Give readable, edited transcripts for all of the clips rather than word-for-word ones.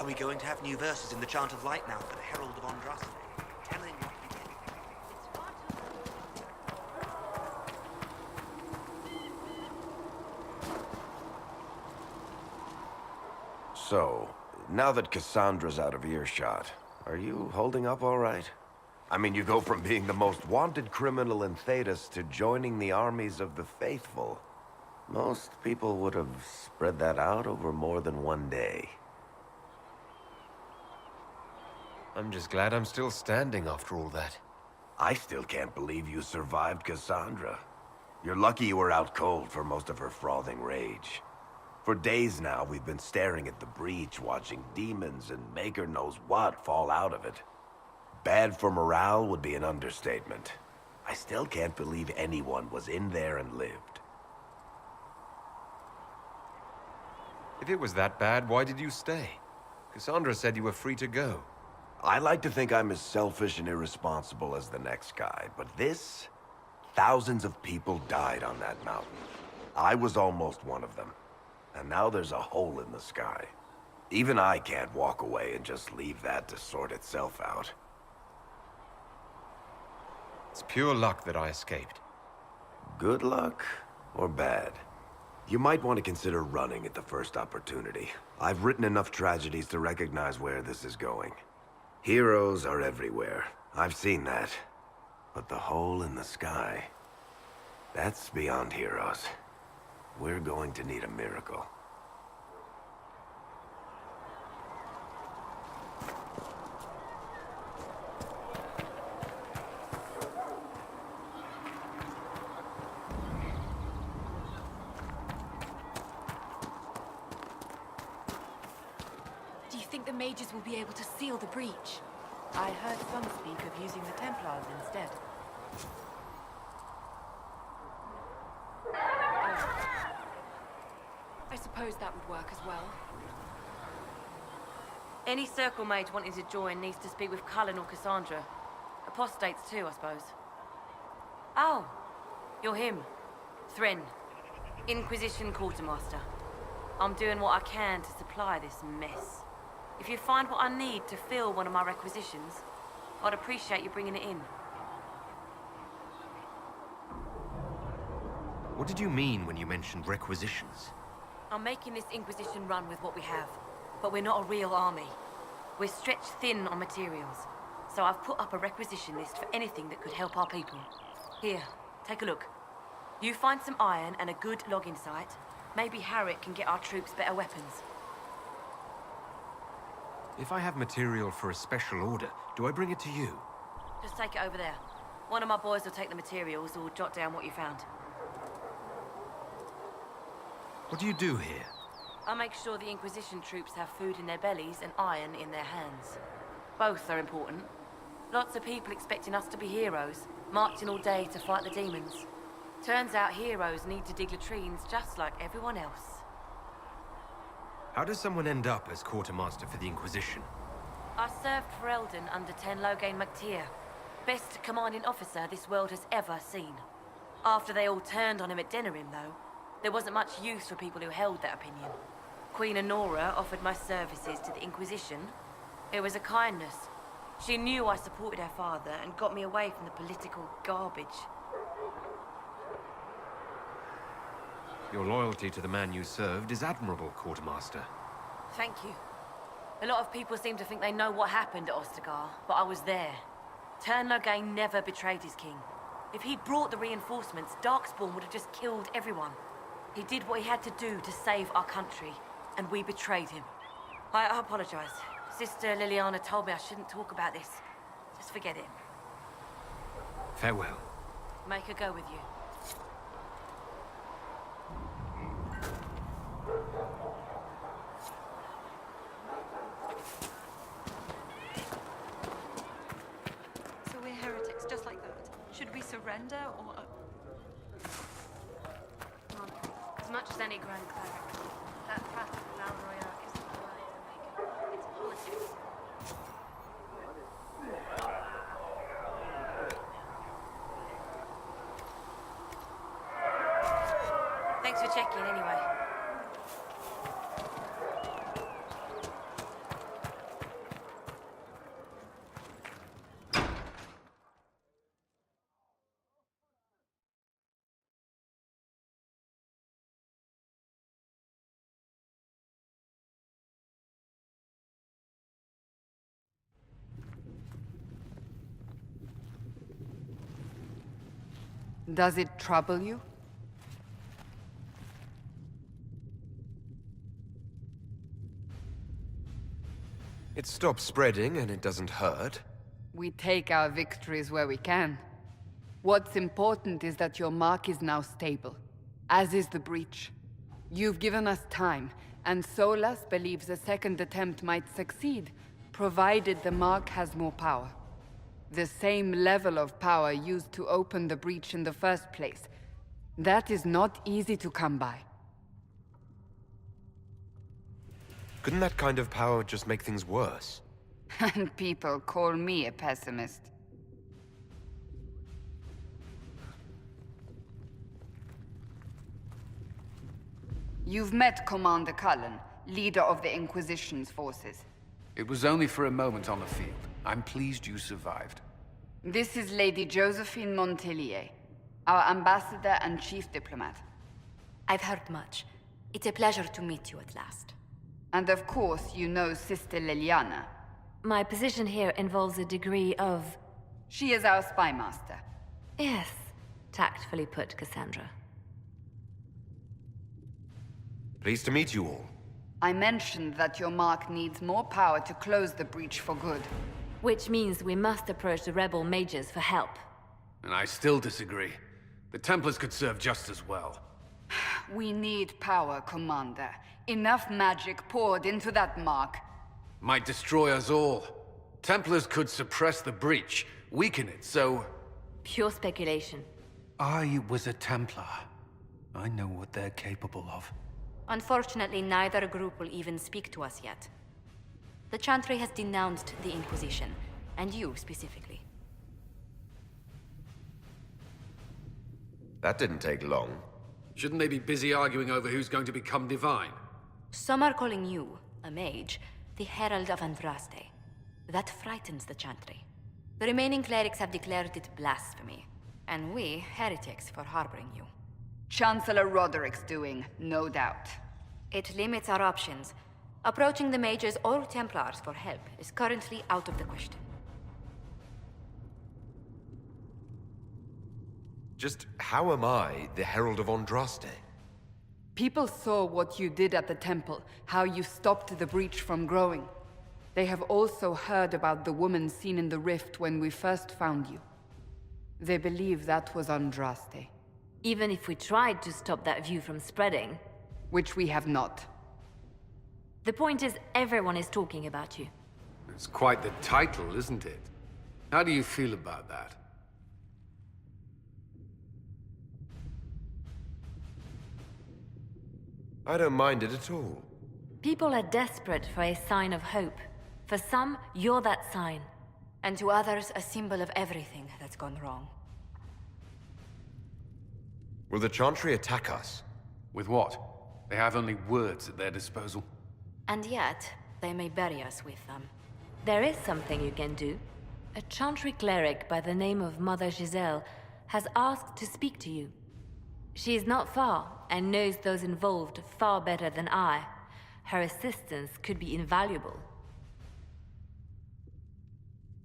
we going to have new verses in the Chant of Light now for the Herald of Andraste? Telling what we did. So, now that Cassandra's out of earshot, are you holding up all right? I mean, you go from being the most wanted criminal in Thedas to joining the armies of the faithful. Most people would have spread that out over more than one day. I'm just glad I'm still standing after all that. I still can't believe you survived Cassandra. You're lucky you were out cold for most of her frothing rage. For days now, we've been staring at the breach, watching demons and maker knows what fall out of it. Bad for morale would be an understatement. I still can't believe anyone was in there and lived. If it was that bad, why did you stay? Cassandra said you were free to go. I like to think I'm as selfish and irresponsible as the next guy, but this... Thousands of people died on that mountain. I was almost one of them. And now there's a hole in the sky. Even I can't walk away and just leave that to sort itself out. It's pure luck that I escaped. Good luck or bad? You might want to consider running at the first opportunity. I've written enough tragedies to recognize where this is going. Heroes are everywhere. I've seen that. But the hole in the sky... that's beyond heroes. We're going to need a miracle. Do you think the mages will be able to seal the breach? I heard some speak of using the Templars instead. I suppose that would work as well. Any circle mage wanting to join needs to speak with Cullen or Cassandra. Apostates too, I suppose. Oh, you're him. Thren, Inquisition Quartermaster. I'm doing what I can to supply this mess. If you find what I need to fill one of my requisitions, I'd appreciate you bringing it in. What did you mean when you mentioned requisitions? I'm making this Inquisition run with what we have, but we're not a real army. We're stretched thin on materials, so I've put up a requisition list for anything that could help our people. Here, take a look. You find some iron and a good logging site, maybe Harriet can get our troops better weapons. If I have material for a special order, do I bring it to you? Just take it over there. One of my boys will take the materials or jot down what you found. What do you do here? I make sure the Inquisition troops have food in their bellies and iron in their hands. Both are important. Lots of people expecting us to be heroes, marching all day to fight the demons. Turns out heroes need to dig latrines just like everyone else. How does someone end up as quartermaster for the Inquisition? I served for Eldon under Ten Loghain MacTír, best commanding officer this world has ever seen. After they all turned on him at Denerim, though, there wasn't much use for people who held that opinion. Queen Honora offered my services to the Inquisition. It was a kindness. She knew I supported her father and got me away from the political garbage. Your loyalty to the man you served is admirable, quartermaster. Thank you. A lot of people seem to think they know what happened at Ostagar, but I was there. Ten Loghain never betrayed his king. If he'd brought the reinforcements, Darkspawn would have just killed everyone. He did what he had to do to save our country, and we betrayed him. I apologize. Sister Liliana told me I shouldn't talk about this. Just forget it. Farewell. Make her go with you. So we're heretics just like that. Should we surrender or... As much as any Grand Cleric, that path of Valroya isn't the way to make it. It's politics. Thanks for checking, anyway. Does it trouble you? It stops spreading and it doesn't hurt. We take our victories where we can. What's important is that your mark is now stable, as is the breach. You've given us time, and Solas believes a second attempt might succeed, provided the mark has more power. The same level of power used to open the breach in the first place. That is not easy to come by. Couldn't that kind of power just make things worse? And people call me a pessimist. You've met Commander Cullen, leader of the Inquisition's forces. It was only for a moment on the field. I'm pleased you survived. This is Lady Josephine Montelier, our ambassador and chief diplomat. I've heard much. It's a pleasure to meet you at last. And of course, you know Sister Liliana. My position here involves a degree of... She is our spy master. Yes, tactfully put, Cassandra. Pleased to meet you all. I mentioned that your mark needs more power to close the breach for good. Which means we must approach the rebel mages for help. And I still disagree. The Templars could serve just as well. We need power, Commander. Enough magic poured into that mark. Might destroy us all. Templars could suppress the breach, weaken it, so... Pure speculation. I was a Templar. I know what they're capable of. Unfortunately, neither group will even speak to us yet. The Chantry has denounced the Inquisition, and you specifically. That didn't take long. Shouldn't they be busy arguing over who's going to become divine? Some are calling you, a mage, the Herald of Andraste. That frightens the Chantry. The remaining clerics have declared it blasphemy, and we, heretics, for harboring you. Chancellor Roderick's doing, no doubt. It limits our options. Approaching the mages or Templars for help is currently out of the question. Just how am I the Herald of Andraste? People saw what you did at the temple, how you stopped the breach from growing. They have also heard about the woman seen in the rift when we first found you. They believe that was Andraste. Even if we tried to stop that view from spreading... Which we have not. The point is, everyone is talking about you. It's quite the title, isn't it? How do you feel about that? I don't mind it at all. People are desperate for a sign of hope. For some, you're that sign. And to others, a symbol of everything that's gone wrong. Will the Chantry attack us? With what? They have only words at their disposal. And yet, they may bury us with them. There is something you can do. A Chantry cleric by the name of Mother Giselle has asked to speak to you. She is not far, and knows those involved far better than I. Her assistance could be invaluable.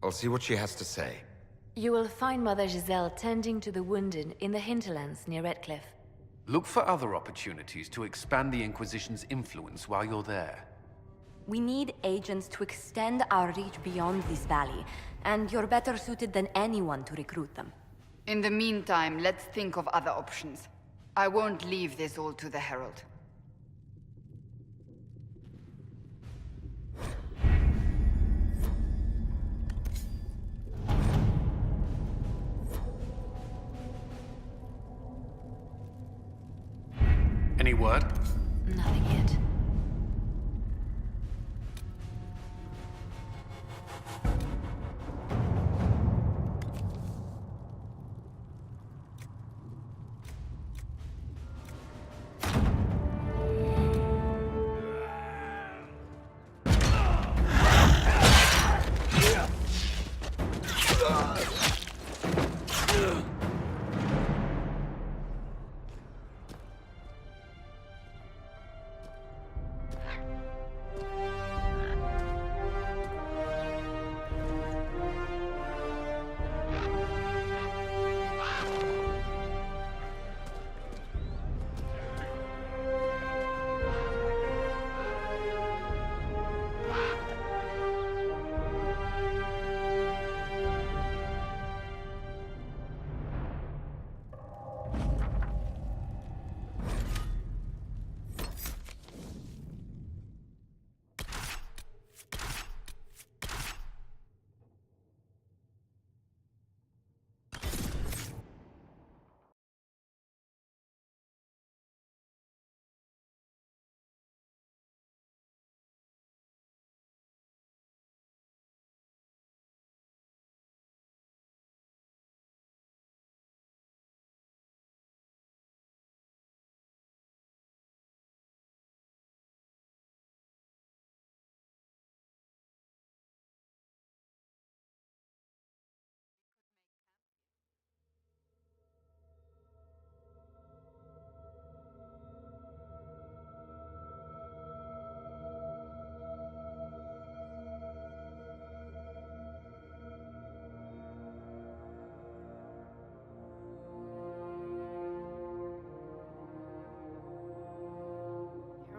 I'll see what she has to say. You will find Mother Giselle tending to the wounded in the hinterlands near Redcliffe. Look for other opportunities to expand the Inquisition's influence while you're there. We need agents to extend our reach beyond this valley, and you're better suited than anyone to recruit them. In the meantime, let's think of other options. I won't leave this all to the Herald. Any word? Nothing yet.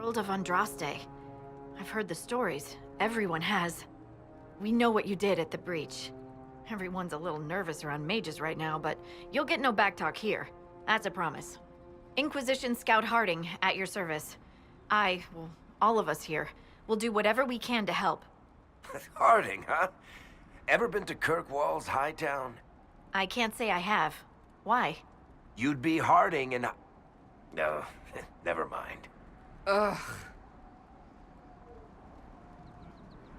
Herald of Andraste. I've heard the stories. Everyone has. We know what you did at the breach. Everyone's a little nervous around mages right now, but you'll get no backtalk here. That's a promise. Inquisition Scout Harding, at your service. Well, all of us here, will do whatever we can to help. Harding, huh? Ever been to Kirkwall's Hightown? I can't say I have. Why? You'd be Harding and... No, never mind. Ugh.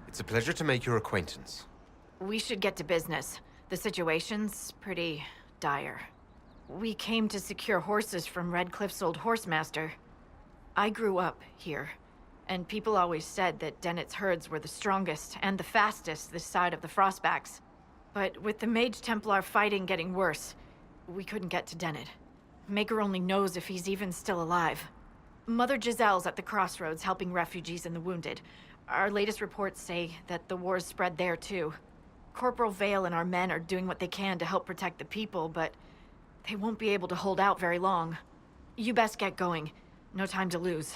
It's a pleasure to make your acquaintance. We should get to business. The situation's pretty dire. We came to secure horses from Redcliffe's old horsemaster. I grew up here, and people always said that Dennett's herds were the strongest and the fastest this side of the Frostbacks. But with the Mage Templar fighting getting worse, we couldn't get to Dennett. Maker only knows if he's even still alive. Mother Giselle's at the crossroads helping refugees and the wounded. Our latest reports say that the war's spread there too. Corporal Vale and our men are doing what they can to help protect the people, but they won't be able to hold out very long. You best get going. No time to lose.